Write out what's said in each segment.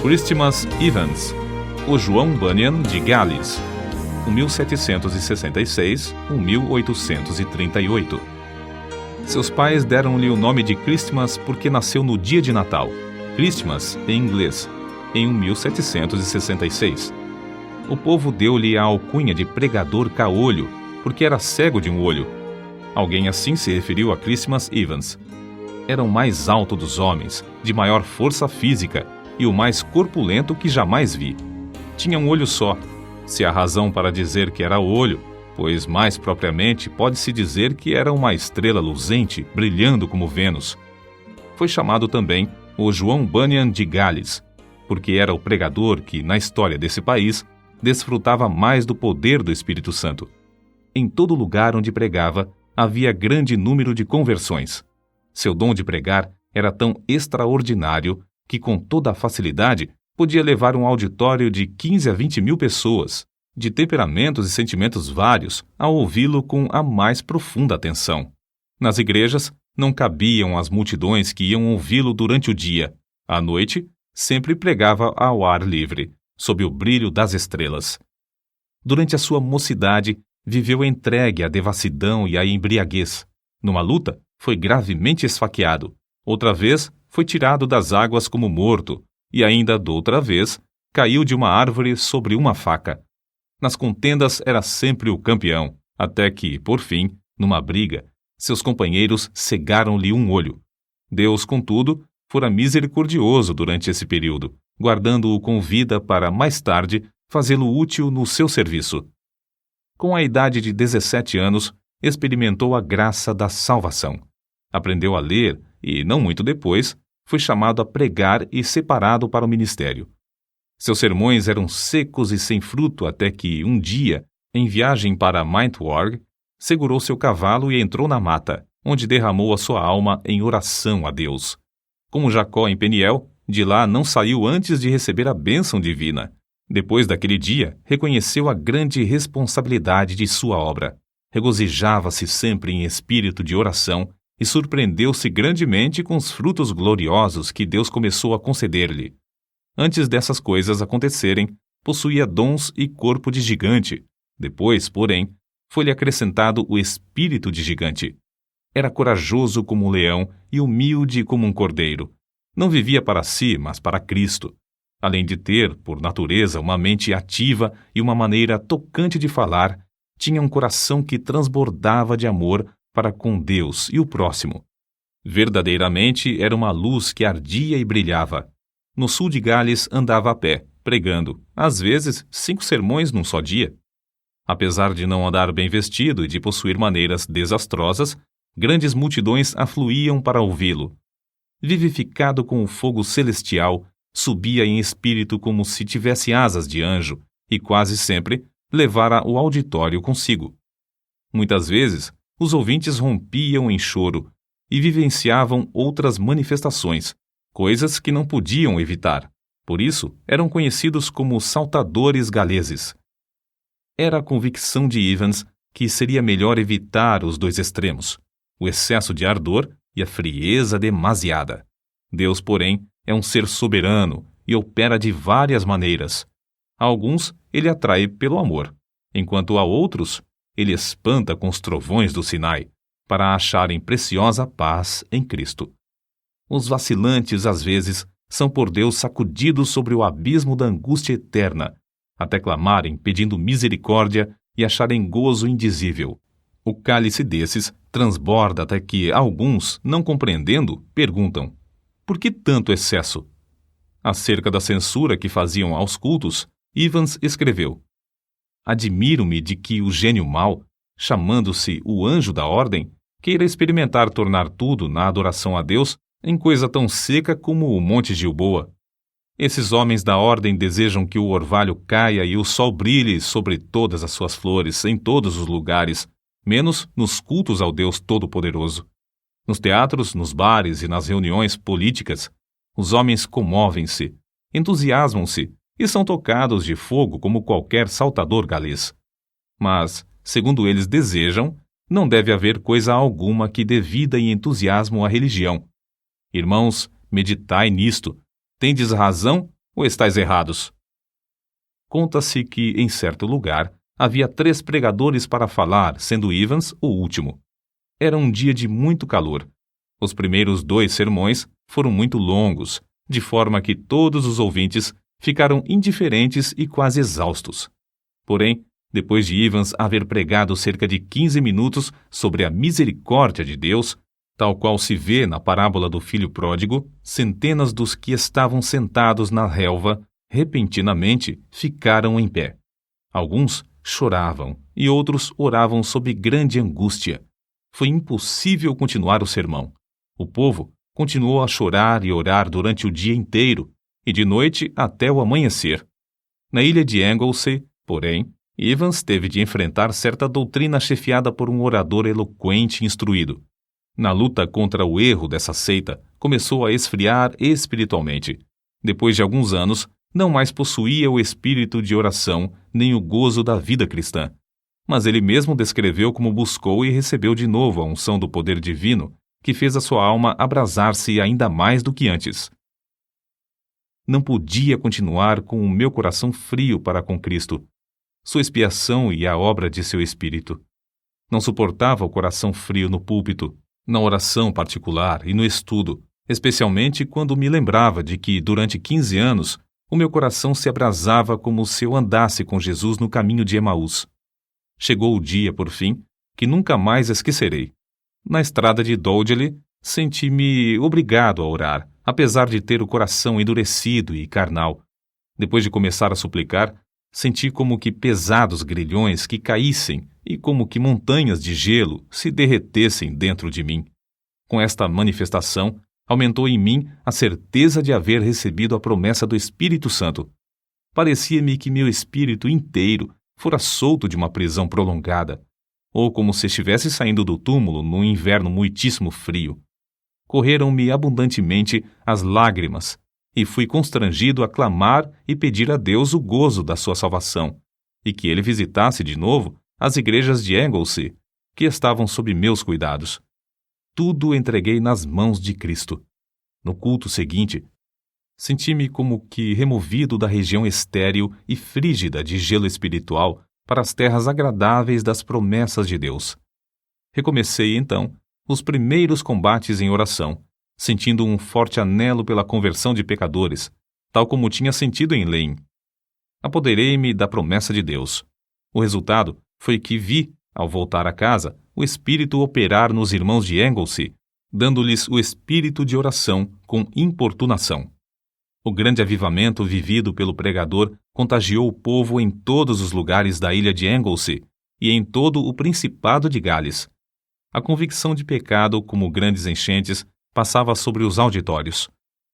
Christmas Evans, o João Bunyan de Gales, 1766–1838. Seus pais deram-lhe o nome de Christmas porque nasceu no dia de Natal, Christmas em inglês, em 1766. O povo deu-lhe a alcunha de pregador caolho, porque era cego de um olho. Alguém assim se referiu a Christmas Evans. Era o mais alto dos homens, de maior força física e o mais corpulento que jamais vi. Tinha um olho só. Se há razão para dizer que era olho, pois mais propriamente pode-se dizer que era uma estrela luzente, brilhando como Vênus. Foi chamado também o João Bunyan de Gales, porque era o pregador que, na história desse país, desfrutava mais do poder do Espírito Santo. Em todo lugar onde pregava, havia grande número de conversões. Seu dom de pregar era tão extraordinário que, com toda a facilidade, podia levar um auditório de 15 a 20 mil pessoas, de temperamentos e sentimentos vários, a ouvi-lo com a mais profunda atenção. Nas igrejas, não cabiam as multidões que iam ouvi-lo durante o dia. À noite, sempre pregava ao ar livre, sob o brilho das estrelas. Durante a sua mocidade, viveu entregue à devassidão e à embriaguez. Numa luta, foi gravemente esfaqueado. Outra vez, foi tirado das águas como morto, e ainda doutra vez, caiu de uma árvore sobre uma faca. Nas contendas era sempre o campeão, até que, por fim, numa briga, seus companheiros cegaram-lhe um olho. Deus, contudo, fora misericordioso durante esse período, guardando-o com vida para, mais tarde, fazê-lo útil no seu serviço. Com a idade de 17 anos, experimentou a graça da salvação. Aprendeu a ler e, não muito depois, foi chamado a pregar e separado para o ministério. Seus sermões eram secos e sem fruto até que, um dia, em viagem para Maintward, segurou seu cavalo e entrou na mata, onde derramou a sua alma em oração a Deus. Como Jacó em Peniel, de lá não saiu antes de receber a bênção divina. Depois daquele dia, reconheceu a grande responsabilidade de sua obra. Regozijava-se sempre em espírito de oração e surpreendeu-se grandemente com os frutos gloriosos que Deus começou a conceder-lhe. Antes dessas coisas acontecerem, possuía dons e corpo de gigante. Depois, porém, foi-lhe acrescentado o espírito de gigante. Era corajoso como um leão e humilde como um cordeiro. Não vivia para si, mas para Cristo. Além de ter, por natureza, uma mente ativa e uma maneira tocante de falar, tinha um coração que transbordava de amor para com Deus e o próximo. Verdadeiramente era uma luz que ardia e brilhava. No sul de Gales andava a pé, pregando, às vezes 5 sermões num só dia. Apesar de não andar bem vestido e de possuir maneiras desastrosas, grandes multidões afluíam para ouvi-lo. Vivificado com o fogo celestial, subia em espírito como se tivesse asas de anjo e quase sempre levara o auditório consigo. Muitas vezes, os ouvintes rompiam em choro e vivenciavam outras manifestações, coisas que não podiam evitar. Por isso, eram conhecidos como saltadores galeses. Era a convicção de Evans que seria melhor evitar os dois extremos, o excesso de ardor e a frieza demasiada. Deus, porém, é um ser soberano e opera de várias maneiras. A alguns, ele atrai pelo amor, enquanto a outros, ele espanta com os trovões do Sinai, para acharem preciosa paz em Cristo. Os vacilantes, às vezes, são por Deus sacudidos sobre o abismo da angústia eterna, até clamarem pedindo misericórdia e acharem gozo indizível. O cálice desses transborda até que alguns, não compreendendo, perguntam: por que tanto excesso? Acerca da censura que faziam aos cultos, Evans escreveu: admiro-me de que o gênio mau, chamando-se o anjo da ordem, queira experimentar tornar tudo na adoração a Deus em coisa tão seca como o Monte Gilboa. Esses homens da ordem desejam que o orvalho caia e o sol brilhe sobre todas as suas flores, em todos os lugares, menos nos cultos ao Deus Todo-Poderoso. Nos teatros, nos bares e nas reuniões políticas, os homens comovem-se, entusiasmam-se e são tocados de fogo como qualquer saltador galês. Mas, segundo eles desejam, não deve haver coisa alguma que dê vida e entusiasmo à religião. Irmãos, meditai nisto. Tendes razão ou estáis errados? Conta-se que, em certo lugar, havia 3 pregadores para falar, sendo Evans o último. Era um dia de muito calor. Os primeiros 2 sermões foram muito longos, de forma que todos os ouvintes ficaram indiferentes e quase exaustos. Porém, depois de Evans haver pregado cerca de 15 minutos sobre a misericórdia de Deus, tal qual se vê na parábola do filho pródigo, centenas dos que estavam sentados na relva, repentinamente, ficaram em pé. Alguns choravam e outros oravam sob grande angústia. Foi impossível continuar o sermão. O povo continuou a chorar e orar durante o dia inteiro e de noite até o amanhecer. Na ilha de Anglesey, porém, Evans teve de enfrentar certa doutrina chefiada por um orador eloquente e instruído. Na luta contra o erro dessa seita, começou a esfriar espiritualmente. Depois de alguns anos, não mais possuía o espírito de oração nem o gozo da vida cristã. Mas ele mesmo descreveu como buscou e recebeu de novo a unção do poder divino, que fez a sua alma abrasar-se ainda mais do que antes. Não podia continuar com o meu coração frio para com Cristo, sua expiação e a obra de seu Espírito. Não suportava o coração frio no púlpito, na oração particular e no estudo, especialmente quando me lembrava de que, durante 15 anos, o meu coração se abrasava como se eu andasse com Jesus no caminho de Emaús. Chegou o dia, por fim, que nunca mais esquecerei. Na estrada de Dowdley, senti-me obrigado a orar, apesar de ter o coração endurecido e carnal. Depois de começar a suplicar, senti como que pesados grilhões que caíssem e como que montanhas de gelo se derretessem dentro de mim. Com esta manifestação, aumentou em mim a certeza de haver recebido a promessa do Espírito Santo. Parecia-me que meu espírito inteiro fora solto de uma prisão prolongada, ou como se estivesse saindo do túmulo num inverno muitíssimo frio. Correram-me abundantemente as lágrimas, e fui constrangido a clamar e pedir a Deus o gozo da sua salvação, e que ele visitasse de novo as igrejas de Anglesey, que estavam sob meus cuidados. Tudo entreguei nas mãos de Cristo. No culto seguinte, senti-me como que removido da região estéril e frígida de gelo espiritual para as terras agradáveis das promessas de Deus. Recomecei, então, os primeiros combates em oração, sentindo um forte anelo pela conversão de pecadores, tal como tinha sentido em Lane. Apoderei-me da promessa de Deus. O resultado foi que vi, ao voltar a casa, o Espírito operar nos irmãos de Anglesey, dando-lhes o espírito de oração com importunação. O grande avivamento vivido pelo pregador contagiou o povo em todos os lugares da ilha de Anglesey e em todo o Principado de Gales. A convicção de pecado, como grandes enchentes, passava sobre os auditórios.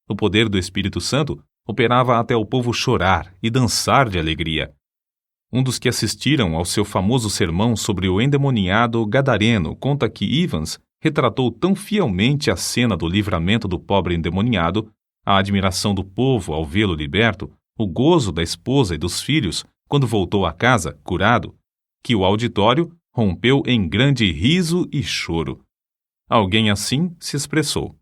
O poder do Espírito Santo operava até o povo chorar e dançar de alegria. Um dos que assistiram ao seu famoso sermão sobre o endemoniado gadareno conta que Evans retratou tão fielmente a cena do livramento do pobre endemoniado, a admiração do povo ao vê-lo liberto, o gozo da esposa e dos filhos quando voltou a casa, curado, que o auditório rompeu em grande riso e choro. Alguém assim se expressou.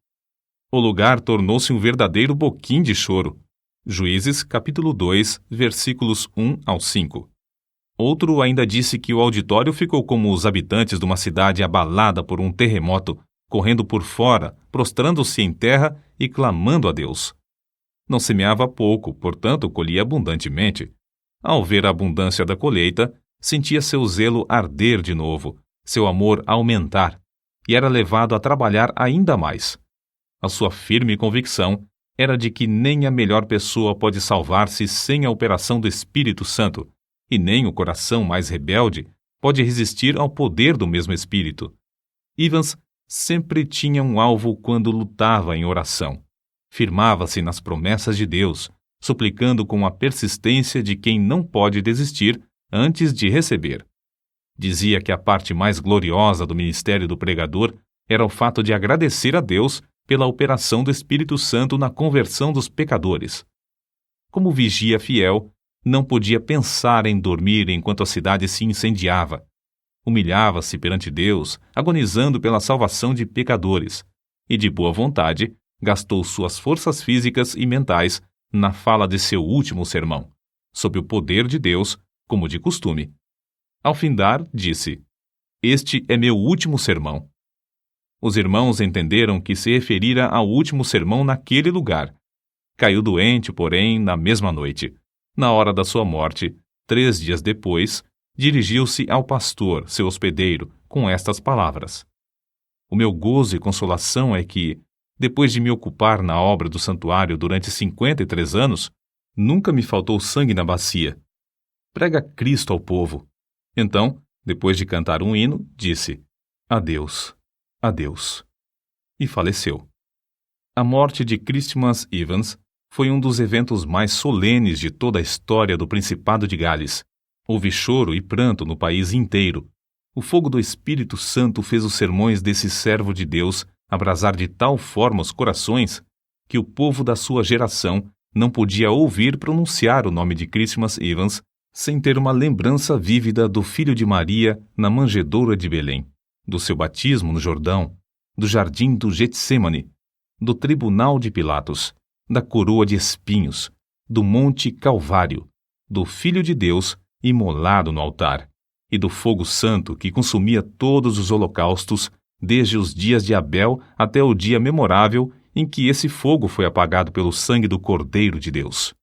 O lugar tornou-se um verdadeiro boquim de choro. Juízes, capítulo 2, versículos 1 ao 5. Outro ainda disse que o auditório ficou como os habitantes de uma cidade abalada por um terremoto, correndo por fora, prostrando-se em terra e clamando a Deus. Não semeava pouco, portanto colhia abundantemente. Ao ver a abundância da colheita, sentia seu zelo arder de novo, seu amor aumentar, e era levado a trabalhar ainda mais. A sua firme convicção era de que nem a melhor pessoa pode salvar-se sem a operação do Espírito Santo, e nem o coração mais rebelde pode resistir ao poder do mesmo Espírito. Evans sempre tinha um alvo quando lutava em oração. Firmava-se nas promessas de Deus, suplicando com a persistência de quem não pode desistir antes de receber. Dizia que a parte mais gloriosa do ministério do pregador era o fato de agradecer a Deus pela operação do Espírito Santo na conversão dos pecadores. Como vigia fiel, não podia pensar em dormir enquanto a cidade se incendiava. Humilhava-se perante Deus, agonizando pela salvação de pecadores, e de boa vontade gastou suas forças físicas e mentais na fala de seu último sermão, sob o poder de Deus, como de costume. Ao findar, disse: "Este é meu último sermão." Os irmãos entenderam que se referira ao último sermão naquele lugar. Caiu doente, porém, na mesma noite. Na hora da sua morte, 3 dias depois, dirigiu-se ao pastor, seu hospedeiro, com estas palavras: "O meu gozo e consolação é que, depois de me ocupar na obra do santuário durante 53 anos, nunca me faltou sangue na bacia. Prega Cristo ao povo." Então, depois de cantar um hino, disse: "Adeus, adeus." E faleceu. A morte de Christmas Evans foi um dos eventos mais solenes de toda a história do Principado de Gales. Houve choro e pranto no país inteiro. O fogo do Espírito Santo fez os sermões desse servo de Deus abrasar de tal forma os corações que o povo da sua geração não podia ouvir pronunciar o nome de Christmas Evans sem ter uma lembrança vívida do filho de Maria na manjedoura de Belém, do seu batismo no Jordão, do jardim do Getsêmani, do tribunal de Pilatos, da coroa de espinhos, do Monte Calvário, do Filho de Deus imolado no altar, e do fogo santo que consumia todos os holocaustos, desde os dias de Abel até o dia memorável em que esse fogo foi apagado pelo sangue do Cordeiro de Deus.